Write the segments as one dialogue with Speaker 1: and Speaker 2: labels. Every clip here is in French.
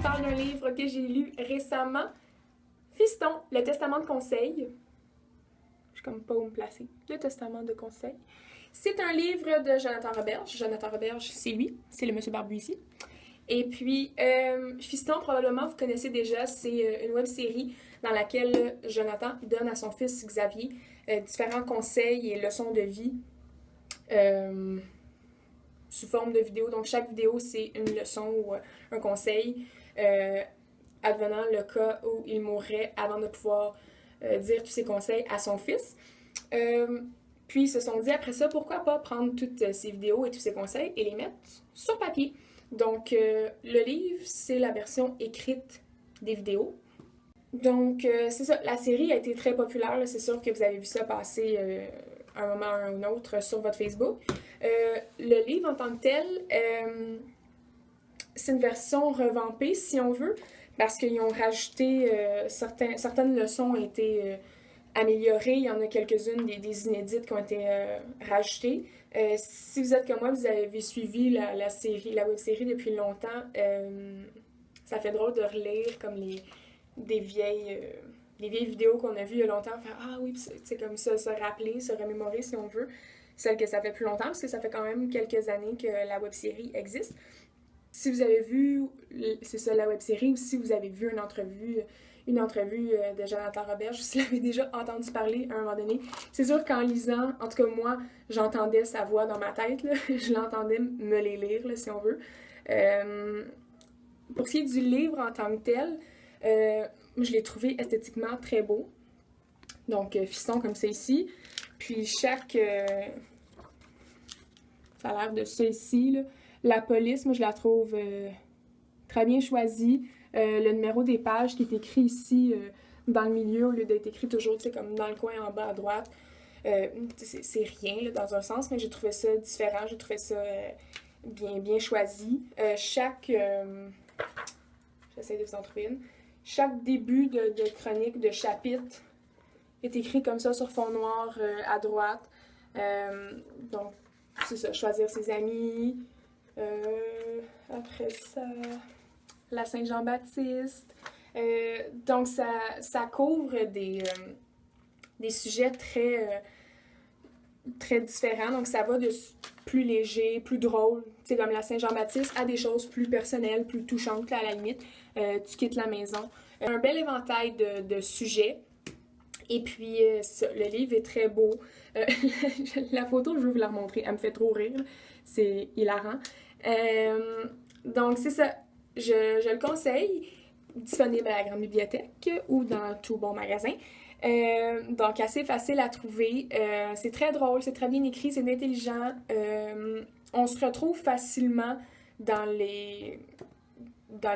Speaker 1: parle d'un livre que j'ai lu récemment. Fiston, le testament de conseil. Je suis comme pas où me placer. Le testament de conseil. C'est un livre de Jonathan Roberge. Jonathan Roberge, c'est lui, c'est le monsieur barbu ici. Et puis, Fiston, probablement, vous connaissez déjà, c'est une web-série dans laquelle Jonathan donne à son fils Xavier différents conseils et leçons de vie sous forme de vidéo. Donc, chaque vidéo, c'est une leçon ou un conseil advenant le cas où il mourrait avant de pouvoir dire tous ses conseils à son fils. Puis, ils se sont dit, après ça, pourquoi pas prendre toutes ces vidéos et tous ces conseils et les mettre sur papier. Donc, le livre, c'est la version écrite des vidéos. Donc, c'est ça, la série a été très populaire, c'est sûr que vous avez vu ça passer à un moment ou un autre sur votre Facebook. Le livre en tant que tel, c'est une version revampée, si on veut, parce qu'ils ont rajouté, certaines leçons ont été améliorées, il y en a quelques-unes, des inédites qui ont été rajoutées. Si vous êtes comme moi, vous avez suivi la série, la web-série depuis longtemps, ça fait drôle de relire comme des vieilles vidéos qu'on a vues il y a longtemps, faire ah oui, c'est comme ça, se rappeler, se remémorer si on veut, celle que ça fait plus longtemps, parce que ça fait quand même quelques années que la web-série existe. Si vous avez vu, c'est ça, la web-série, ou si vous avez vu une entrevue de Jonathan Roberge, si vous l'avez déjà entendu parler à un moment donné, c'est sûr qu'en lisant, en tout cas moi, j'entendais sa voix dans ma tête, là, je l'entendais me les lire, là, si on veut. Pour ce qui est du livre en tant que tel, je l'ai trouvé esthétiquement très beau. Donc, fiston comme ça ici. Puis chaque... ça a l'air de ça ici, là. La police, moi, je la trouve très bien choisie. Le numéro des pages qui est écrit ici dans le milieu, au lieu d'être écrit toujours, tu sais, comme dans le coin en bas à droite. C'est rien, là, dans un sens, mais j'ai trouvé ça différent. J'ai trouvé ça bien choisi. J'essaie de vous en trouver une. Chaque début de chronique, de chapitre, est écrit comme ça sur fond noir à droite. Donc, c'est ça, choisir ses amis. Après ça, la Saint-Jean-Baptiste. Donc, ça couvre des sujets très différents. Donc, ça va de plus léger, plus drôle, tu sais, comme la Saint-Jean-Baptiste, à des choses plus personnelles, plus touchantes, là, à la limite. Tu quittes la maison. Un bel éventail de sujets. Et puis, le livre est très beau. La photo, je veux vous la remontrer. Elle me fait trop rire. C'est hilarant. Donc, c'est ça. Je le conseille. Disponible à la Grande Bibliothèque ou dans tout bon magasin. Donc, assez facile à trouver. C'est très drôle, c'est très bien écrit, c'est intelligent. On se retrouve facilement dans les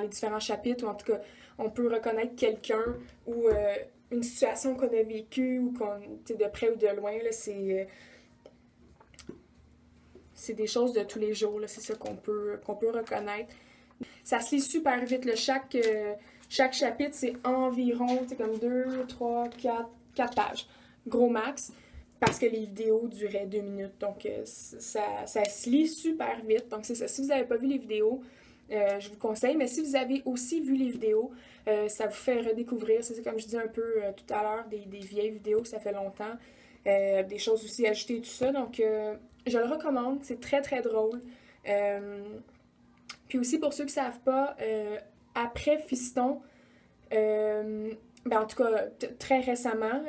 Speaker 1: différents chapitres, ou en tout cas, on peut reconnaître quelqu'un ou une situation qu'on a vécue ou de près ou de loin. C'est des choses de tous les jours, c'est ça qu'on peut reconnaître. Ça se lit super vite, là. Chaque chapitre, c'est environ comme 2, 3, 4 pages. Gros max, parce que les vidéos duraient 2 minutes. Donc, ça se lit super vite. Donc, c'est ça. Si vous n'avez pas vu les vidéos, je vous conseille. Mais si vous avez aussi vu les vidéos, ça vous fait redécouvrir. C'est comme je dis un peu tout à l'heure, des vieilles vidéos, ça fait longtemps. Des choses aussi ajoutées, tout ça. Donc, je le recommande. C'est très, très drôle. Puis aussi, pour ceux qui ne savent pas, après Fiston, en tout cas, très récemment,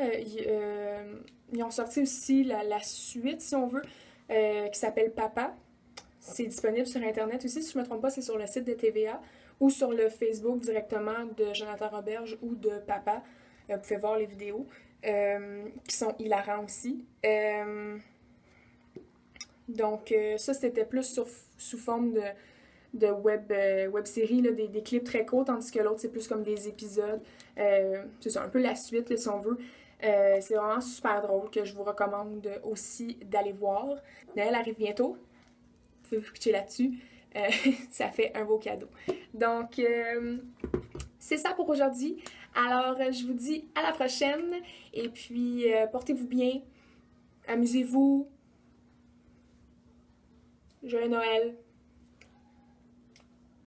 Speaker 1: ils ont sorti aussi la suite, si on veut, qui s'appelle Papa. C'est disponible sur Internet aussi, si je ne me trompe pas, c'est sur le site de TVA ou sur le Facebook directement de Jonathan Roberge ou de Papa. Vous pouvez voir les vidéos qui sont hilarants aussi. Donc, ça, c'était plus sous forme de web-série, des clips très courts, tandis que l'autre, c'est plus comme des épisodes. C'est ça, un peu la suite, là, si on veut. C'est vraiment super drôle, que je vous recommande aussi d'aller voir. Noël arrive bientôt. Vous pouvez vous pitcher là-dessus. Ça fait un beau cadeau. Donc, c'est ça pour aujourd'hui. Alors, je vous dis à la prochaine. Et puis, portez-vous bien. Amusez-vous. Joyeux Noël.